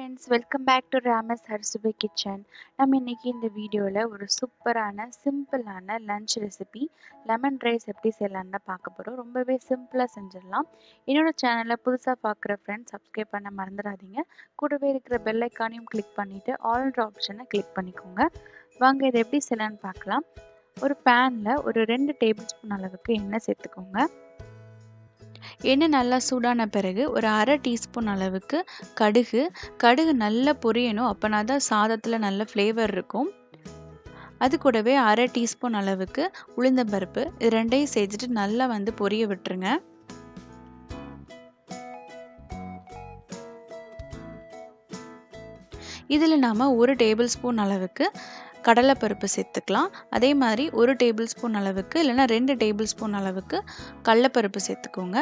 Friends, welcome back to ராமஸ் ஹர்சுவை kitchen. நம்ம இன்னைக்கு இந்த வீடியோவில் ஒரு சூப்பரான சிம்பிளான லன்ச் ரெசிபி லெமன் ரைஸ் எப்படி செய்யலான்னு பார்க்க போகிறோம். ரொம்பவே சிம்பிளாக செஞ்சிடலாம். என்னோட சேனலை புதுசாக பார்க்குற ஃப்ரெண்ட்ஸ் சப்ஸ்கிரைப் பண்ண மறந்துடாதீங்க. கூடவே இருக்கிற பெல் ஐக்கானையும் கிளிக் பண்ணிவிட்டு ஆல்ன்ற ஆப்ஷனை கிளிக் பண்ணிக்கோங்க. வாங்க இதை எப்படி செய்யலான்னு பார்க்கலாம். ஒரு பேனில் ஒரு 2 டேபிள் ஸ்பூன் அளவுக்கு எண்ணெய் சேர்த்துக்கோங்க. எண்ணெய் நல்லா சூடான பிறகு ஒரு 1/2 டீஸ்பூன் அளவுக்கு கடுகு நல்லா பொரியணும். அப்போனா தான் சாதத்தில் நல்ல ஃப்ளேவர் இருக்கும். அது கூடவே 1/2 டீஸ்பூன் அளவுக்கு உளுந்தம்பருப்பு, இது ரெண்டையும் சேர்த்துட்டு நல்லா பொரிய விட்டுருங்க. இதில் நாம் 1 டேபிள் ஸ்பூன் அளவுக்கு கடலைப்பருப்பு சேர்த்துக்கலாம். அதே மாதிரி 1 டேபிள் ஸ்பூன் அளவுக்கு இல்லைனா 2 டேபிள் ஸ்பூன் அளவுக்கு கடலைப்பருப்பு சேர்த்துக்கோங்க.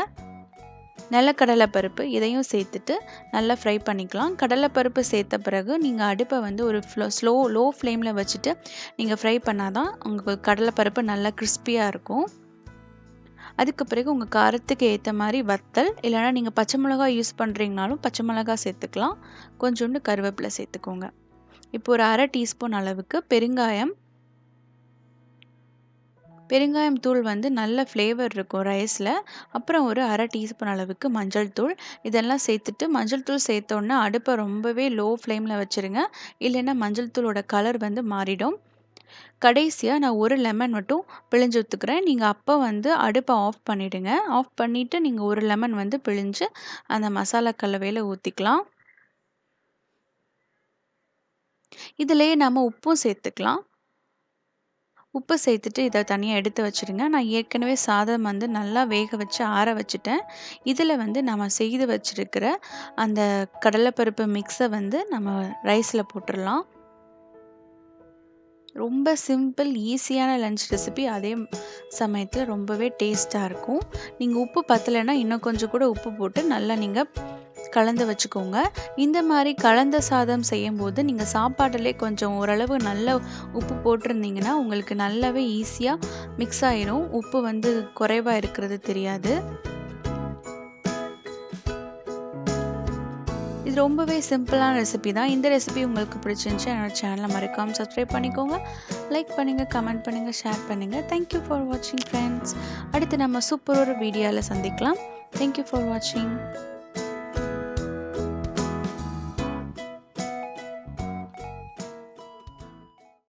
நிலக்கடலைப்பருப்பு இதையும் சேர்த்துட்டு நல்லா ஃப்ரை பண்ணிக்கலாம். கடலைப்பருப்பு சேர்த்த பிறகு நீங்கள் அடுப்பை ஒரு லோ ஃப்ளேமில் வச்சுட்டு நீங்கள் ஃப்ரை பண்ணால் தான் உங்களுக்கு கடலைப்பருப்பு நல்லா கிறிஸ்பியாக இருக்கும். அதுக்கு பிறகு உங்கள் காரத்துக்கு ஏற்ற மாதிரி வத்தல் இல்லைனா நீங்கள் பச்சை மிளகாய் யூஸ் பண்ணுறீங்கனாலும் பச்சை மிளகாய் சேர்த்துக்கலாம். கொஞ்சோண்டு கருவேப்பிலை சேர்த்துக்கோங்க. இப்போ ஒரு 1/2 டீஸ்பூன் அளவுக்கு பெருங்காயம் தூள் நல்ல ஃப்ளேவர் இருக்கும் ரைஸில். அப்புறம் ஒரு 1/2 டீஸ்பூன் அளவுக்கு மஞ்சள் தூள், இதெல்லாம் சேர்த்துட்டு மஞ்சள் தூள் சேர்த்தோன்னா அடுப்பை ரொம்பவே லோ ஃப்ளேமில் வச்சுருங்க. இல்லைன்னா மஞ்சள் தூளோட கலர் மாறிடும். கடைசியாக நான் ஒரு லெமன் மட்டும் பிழிஞ்சு ஊற்றுக்கிறேன். நீங்கள் அப்போ அடுப்பை ஆஃப் பண்ணிவிடுங்க. ஆஃப் பண்ணிவிட்டு நீங்கள் ஒரு லெமன் பிழிஞ்சு அந்த மசாலா கலவையில் ஊற்றிக்கலாம். இதிலேயே நம்ம உப்பும் சேர்த்துக்கலாம். உப்பு சேர்த்துட்டு இதை தனியாக எடுத்து வச்சுடுங்க. நான் ஏற்கனவே சாதம் நல்லா வேக வச்சு ஆற வச்சுட்டேன். இதில் நம்ம செய்து வச்சுருக்கிற அந்த கடலைப்பருப்பு மிக்ஸை நம்ம ரைஸில் போட்டுடலாம். ரொம்ப சிம்பிள் ஈஸியான லன்ச் ரெசிபி, அதே சமயத்தில் ரொம்பவே டேஸ்ட்டாக இருக்கும். நீங்கள் உப்பு பத்தலைன்னா இன்னும் கொஞ்சம் கூட உப்பு போட்டு நல்லா நீங்கள் கலந்து வச்சுக்கோங்க. இந்த மாதிரி கலந்த சாதம் செய்யும்போது நீங்கள் சாப்பாட்டிலே கொஞ்சம் ஓரளவு நல்ல உப்பு போட்டிருந்தீங்கன்னா உங்களுக்கு நல்லாவே ஈஸியாக மிக்ஸ் ஆயிடும். உப்பு குறைவாக இருக்கிறது தெரியாது. இது ரொம்பவே சிம்பிளான ரெசிபி தான். இந்த ரெசிபி உங்களுக்கு பிடிச்சிருந்துச்சு என்னோட சேனலை மறக்காமல் சப்ஸ்கிரைப் பண்ணிக்கோங்க. லைக் பண்ணுங்கள், கமெண்ட் பண்ணுங்கள், ஷேர் பண்ணுங்கள். தேங்க்யூ ஃபார் வாட்சிங் ஃப்ரெண்ட்ஸ். அடுத்து நம்ம சூப்பர் ஒரு வீடியோவில் சந்திக்கலாம். தேங்க்யூ ஃபார் வாட்சிங்.